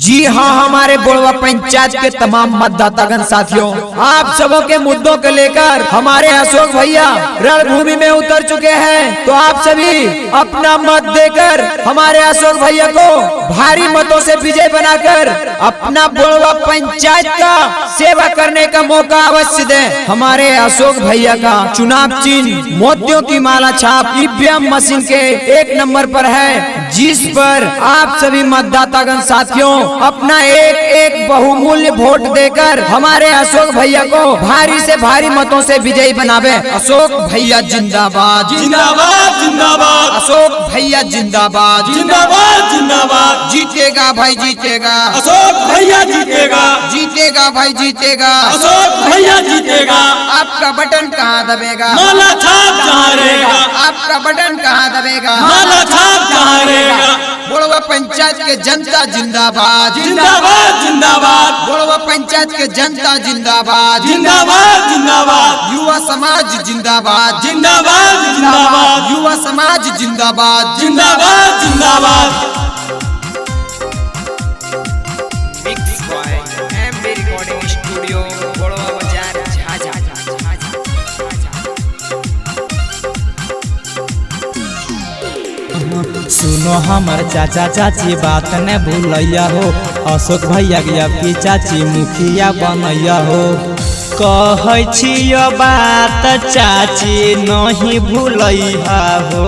जी हाँ, हमारे बोड़वा पंचायत के तमाम मतदातागण साथियों, आप सबों के मुद्दों को लेकर हमारे अशोक भैया रणभूमि में उतर चुके हैं। तो आप सभी अपना मत देकर हमारे अशोक भैया को भारी मतों से विजय बनाकर अपना बोड़वा पंचायत का सेवा करने का मौका अवश्य दें। हमारे अशोक भैया का चुनाव चिन्ह मोतियों की माला छाप ईवीएम मशीन के 1 नंबर पर है, जिस पर आप सभी मतदातागण साथियों अपना एक बहुमूल्य वोट देकर हमारे अशोक भैया को भारी से भारी मतों से विजयी बनावे। अशोक भैया जिंदाबाद जिंदाबाद जिंदाबाद, अशोक भैया जिंदाबाद जिंदाबाद जिंदाबाद, जीतेगा भाई जीतेगा, अशोक भैया जीतेगा, जीतेगा भाई जीतेगा, अशोक भैया जीतेगा। आपका बटन कहाँ दबेगा, माला छाप जहाँ रहेगा, आपका बटन कहाँ दबेगा, माला छाप जहाँ रहेगा। बोड़वा पंचायत के जनता जिंदाबाद जिंदाबाद जिंदाबाद, बोड़वा पंचायत के जनता जिंदाबाद जिंदाबाद जिंदाबाद, युवा समाज जिंदाबाद जिंदाबाद जिंदाबाद, युवा समाज जिंदाबाद जिंदाबाद जिंदाबाद। Mix by MB recording studio बोड़वा बाजार झाझा। सुनो हमर चाचा चाची बात न भूलैया हो, अशोक भैया की चाची मुखिया बनैया हो। कहै छियो बात चाची नहीं भूलैया हो,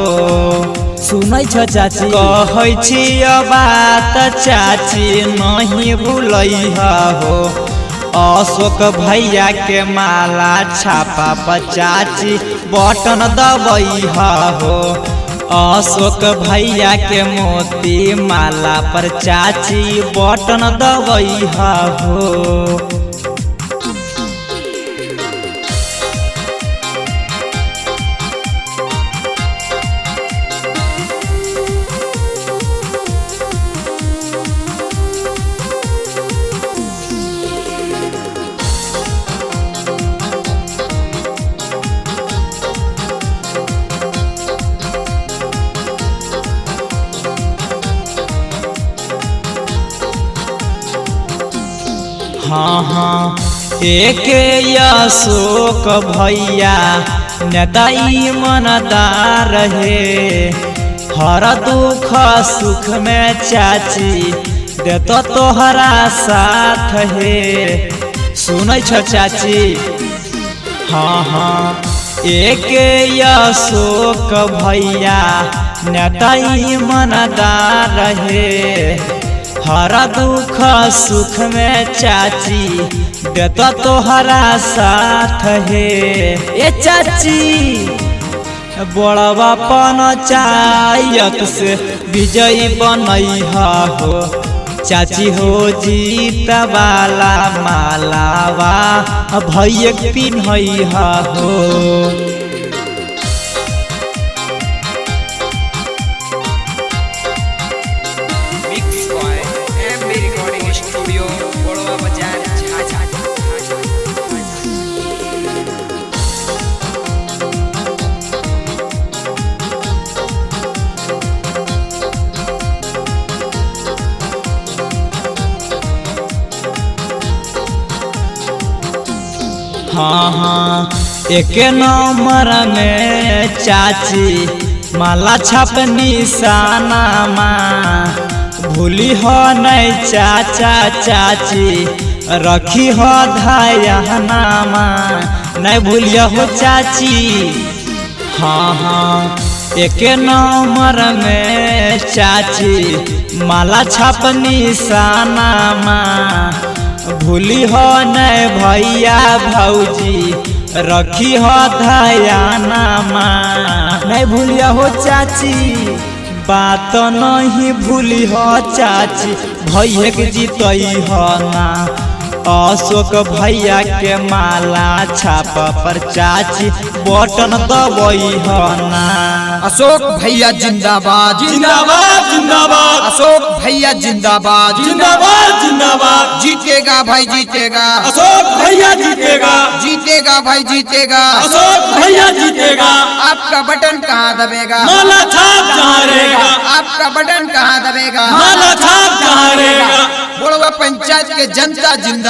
सुनै छ चाची कहै छियो बात चाची नहीं भूलैया हो। अशोक भैया के माला छापा पर चाची बटन दबैया हो। अशोक भैया के मोती माला पर चाची बटन दबैया हो। हाँ हाँ, एक अशोक भैया नेता ईमानदार है, हर दुख सुख में चाची देतो तोहरा साथ है। सुनै छ चाची, हाँ हाँ, एक अशोक भैया नेता ईमानदार है, हर दुख सुख में चाची देता तोहरा साथ है। ए चाची बड़वा पंचायत से विजयी बनैहा हो, चाची हो जीत वाला मालावा भैया पिन्हैहा हो। स्टूडियो बोड़वा बाजार झाझा। हाँ हाँ, 1 नंबर में चाची माला छाप निशाना माँ, भूली हो नहीं चाचा चाची रखी हो ध्याना माँ, नहीं भूलिया हो चाची। हाँ हाँ, 1 नंबर में चाची माला छाप निशाना माँ, भूली हो नहीं भैया भौजी रखी हो ध्याना माँ, नहीं भूलिया हो चाची। बात नहीं भूली हो चाची भैया के जीतई हो ना, अशोक भैया के माला छापा पर चाची बटन दबई हो ना। अशोक भैया जिंदाबाद जिंदाबाद जिंदाबाद, अशोक भैया जिंदाबाद जिंदाबाद जिंदाबाद, जीतेगा भाई जीतेगा, अशोक भैया जीतेगा, जीतेगा भाई जीतेगा, अशोक भैया जीतेगा। आपका बटन कहाँ दबेगा, माला छाप जहाँ रहेगा, आपका बटन कहाँ दबेगा, माला छाप जहाँ रहेगा। बोड़वा पंचायत के जनता जिंदा